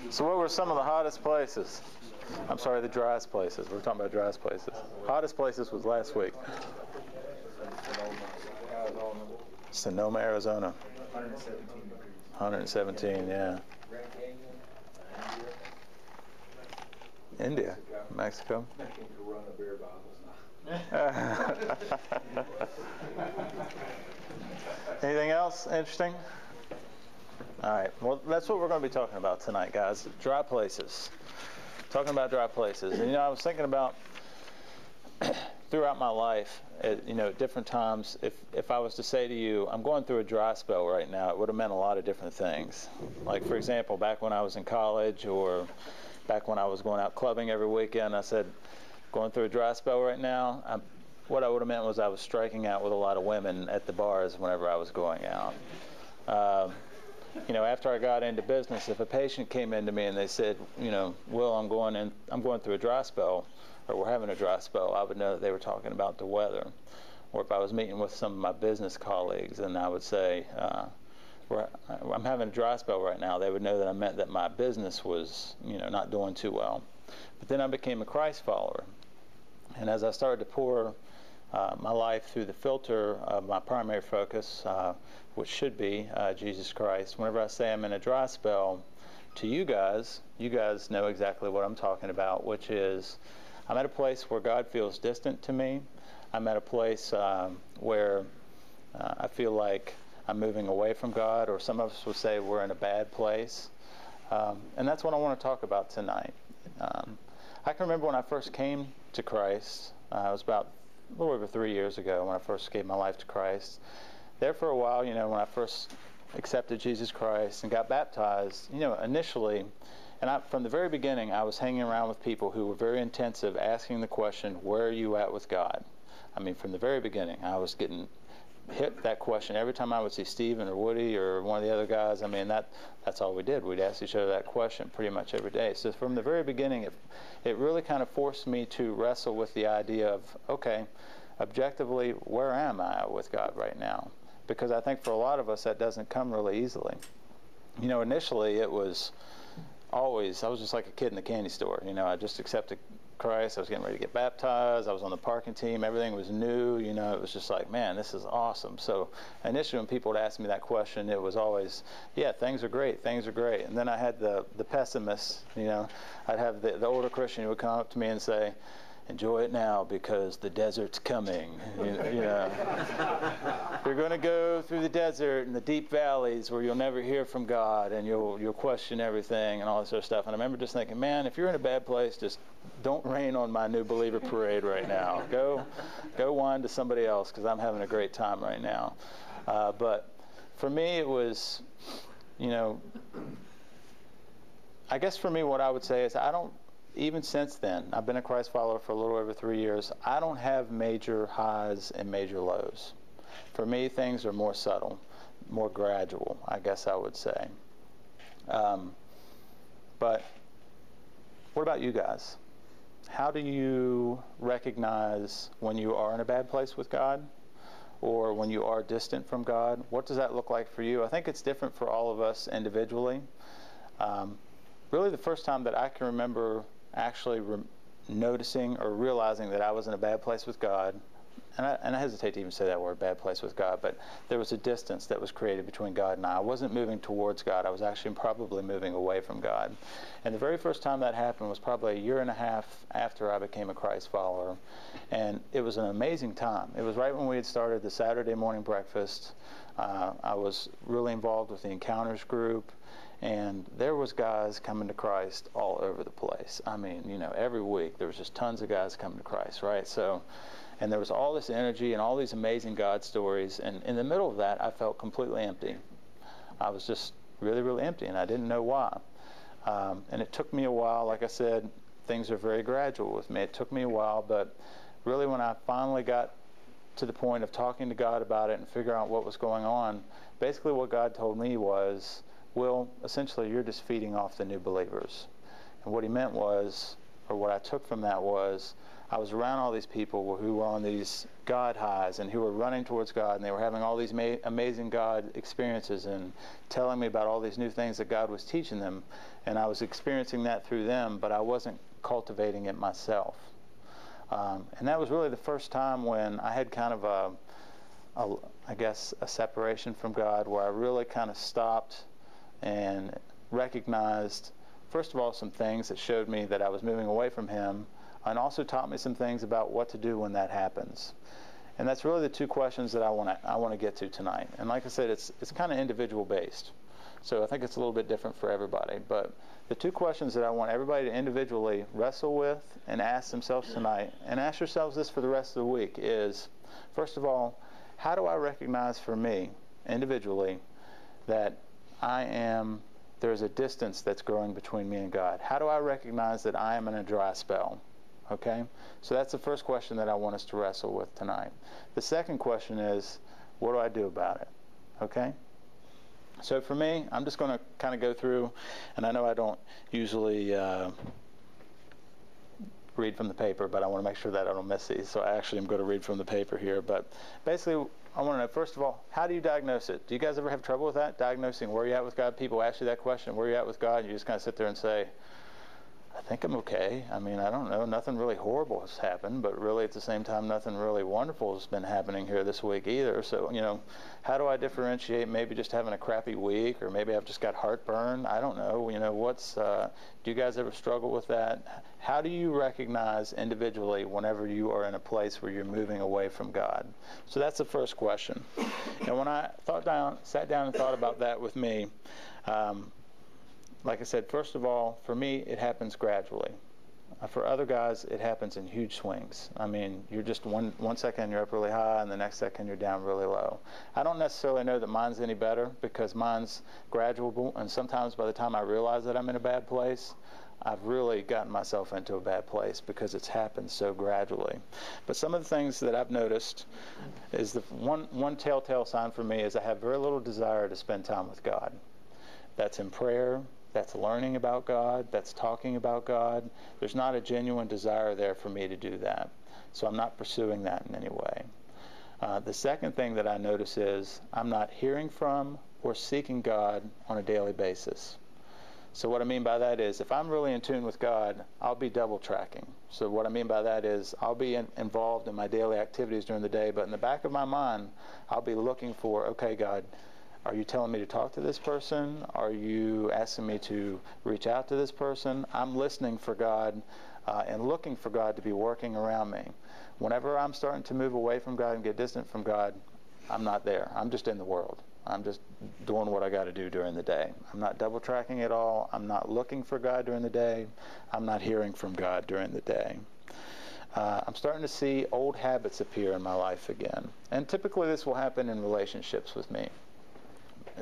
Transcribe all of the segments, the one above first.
So what were some of the hottest places? I'm sorry, the driest places. We're talking about driest places. Hottest places was last week. Sonoma, Arizona. 117, yeah. India, Mexico. Anything else interesting? All right, well, that's what we're going to be talking about tonight, guys. Dry places. Talking about dry places. And, I was thinking about throughout my life, at different times, if I was to say to you, I'm going through a dry spell right now, it would have meant a lot of different things. Like, for example, back when I was in college or back when I was going out clubbing every weekend, I said, going through a dry spell right now, what I would have meant was I was striking out with a lot of women at the bars whenever I was going out. After I got into business, if a patient came into me and they said, Will, I'm going through a dry spell, or we're having a dry spell, I would know that they were talking about the weather. Or if I was meeting with some of my business colleagues and I would say, I'm having a dry spell right now, they would know that I meant that my business was, not doing too well. But then I became a Christ follower. And as I started to pour my life through the filter of my primary focus, which should be Jesus Christ, whenever I say I'm in a dry spell, to you guys know exactly what I'm talking about, which is I'm at a place where God feels distant to me. I'm at a place where I feel like I'm moving away from God, or some of us would say we're in a bad place. And that's what I want to talk about tonight. I can remember when I first came to Christ, it was about a little over 3 years ago when I first gave my life to Christ. There for a while, when I first accepted Jesus Christ and got baptized, initially, and from the very beginning, I was hanging around with people who were very intensive, asking the question, where are you at with God? I mean, from the very beginning, I was getting hit that question every time I would see Stephen or Woody or one of the other guys. I mean, that's all we did. We'd ask each other that question pretty much every day. So from the very beginning, it really kind of forced me to wrestle with the idea of, okay, objectively, where am I with God right now? Because I think for a lot of us, that doesn't come really easily. Initially, it was always, I was just like a kid in the candy store. I just accepted Christ. I was getting ready to get baptized. I was on the parking team. Everything was new. It was just like, man, this is awesome. So initially when people would ask me that question, it was always, yeah, things are great. Things are great. And then I had the pessimists, I'd have the older Christian who would come up to me and say, enjoy it now because the desert's coming. You're going to go through the desert and the deep valleys where you'll never hear from God and you'll question everything and all this sort of stuff. And I remember just thinking, man, if you're in a bad place, just don't rain on my new believer parade right now. Go whine to somebody else because I'm having a great time right now. But for me, it was, I guess for me what I would say is even since then, I've been a Christ follower for a little over 3 years, I don't have major highs and major lows. For me, things are more subtle, more gradual, I guess I would say. But what about you guys? How do you recognize when you are in a bad place with God or when you are distant from God? What does that look like for you? I think it's different for all of us individually. Really the first time that I can remember actually noticing or realizing that I was in a bad place with God, and I hesitate to even say that word, bad place with God, but there was a distance that was created between God and I. I wasn't moving towards God. I was actually probably moving away from God. And the very first time that happened was probably a year and a half after I became a Christ follower. And it was an amazing time. It was right when we had started the Saturday morning breakfast. I was really involved with the Encounters group. And there was guys coming to Christ all over the place. I mean, every week there was just tons of guys coming to Christ, right? So, and there was all this energy and all these amazing God stories. And in the middle of that, I felt completely empty. I was just really, really empty, and I didn't know why. And it took me a while. Like I said, things are very gradual with me. It took me a while, but really when I finally got to the point of talking to God about it and figuring out what was going on, basically what God told me was, well, essentially you're just feeding off the new believers. And what he meant was, or what I took from that was, I was around all these people who were on these God highs and who were running towards God, and they were having all these amazing God experiences and telling me about all these new things that God was teaching them, and I was experiencing that through them, but I wasn't cultivating it myself. And that was really the first time when I had kind of I guess a separation from God, where I really kind of stopped and recognized, first of all, some things that showed me that I was moving away from Him, and also taught me some things about what to do when that happens. And that's really the two questions that I want to get to tonight. And like I said, it's kind of individual based, so I think it's a little bit different for everybody. But the two questions that I want everybody to individually wrestle with and ask themselves tonight, and ask yourselves this for the rest of the week, is, first of all, how do I recognize for me individually that there's a distance that's growing between me and God? How do I recognize that I am in a dry spell? Okay? So that's the first question that I want us to wrestle with tonight. The second question is, what do I do about it? Okay? So for me, I'm just going to kind of go through, and I know I don't usually read from the paper, but I want to make sure that I don't miss these. So I actually am going to read from the paper here. But basically, I want to know, first of all, how do you diagnose it? Do you guys ever have trouble with that, diagnosing where you're at with God? People ask you that question, where you're at with God, and you just kind of sit there and say, I think I'm okay. I mean, I don't know. Nothing really horrible has happened, but really at the same time, nothing really wonderful has been happening here this week either. So, how do I differentiate maybe just having a crappy week, or maybe I've just got heartburn? I don't know. Do you guys ever struggle with that? How do you recognize individually whenever you are in a place where you're moving away from God? So that's the first question. And when I sat down and thought about that with me, like I said, first of all, for me, it happens gradually. For other guys, it happens in huge swings. I mean, you're just one second you're up really high, and the next second you're down really low. I don't necessarily know that mine's any better, because mine's gradual, and sometimes by the time I realize that I'm in a bad place, I've really gotten myself into a bad place because it's happened so gradually. But some of the things that I've noticed is the one telltale sign for me is I have very little desire to spend time with God. That's in prayer. That's learning about God, that's talking about God. There's not a genuine desire there for me to do that. So I'm not pursuing that in any way. The second thing that I notice is I'm not hearing from or seeking God on a daily basis. So what I mean by that is, if I'm really in tune with God, I'll be double tracking. So what I mean by that is, I'll be involved in my daily activities during the day, but in the back of my mind, I'll be looking for, okay, God, are you telling me to talk to this person? Are you asking me to reach out to this person? I'm listening for God and looking for God to be working around me. Whenever I'm starting to move away from God and get distant from God, I'm not there. I'm just in the world. I'm just doing what I got to do during the day. I'm not double tracking at all. I'm not looking for God during the day. I'm not hearing from God during the day. I'm starting to see old habits appear in my life again. And typically this will happen in relationships with me,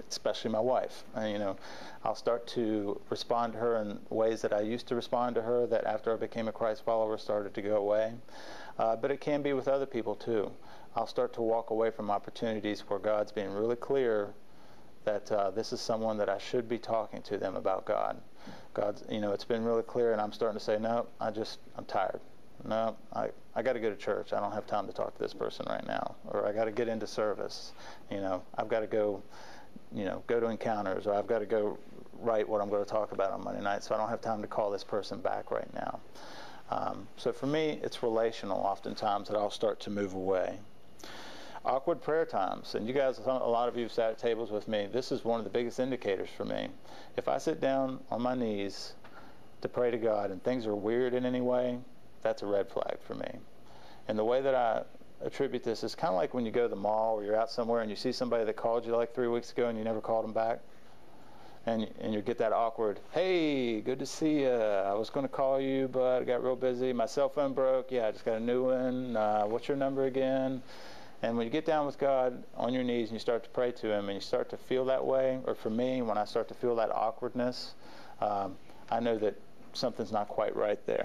especially my wife. I'll start to respond to her in ways that I used to respond to her that after I became a Christ follower started to go away. But it can be with other people too. I'll start to walk away from opportunities where God's being really clear that this is someone that I should be talking to them about God. God's, it's been really clear, and I'm starting to say, no, I'm tired. No, I got to go to church. I don't have time to talk to this person right now. Or I got to get into service. I've got to go to encounters, or I've got to go write what I'm going to talk about on Monday night, so I don't have time to call this person back right now. So for me, it's relational oftentimes that I'll start to move away. Awkward prayer times, and you guys, a lot of you have sat at tables with me. This is one of the biggest indicators for me. If I sit down on my knees to pray to God and things are weird in any way, that's a red flag for me. And the way that I attribute this is kind of like when you go to the mall or you're out somewhere and you see somebody that called you like 3 weeks ago and you never called them back, and you get that awkward, hey, good to see you, I was going to call you but I got real busy, my cell phone broke, yeah, I just got a new one, what's your number again? And when you get down with God on your knees and you start to pray to Him and you start to feel that way, or for me, when I start to feel that awkwardness, I know that something's not quite right there.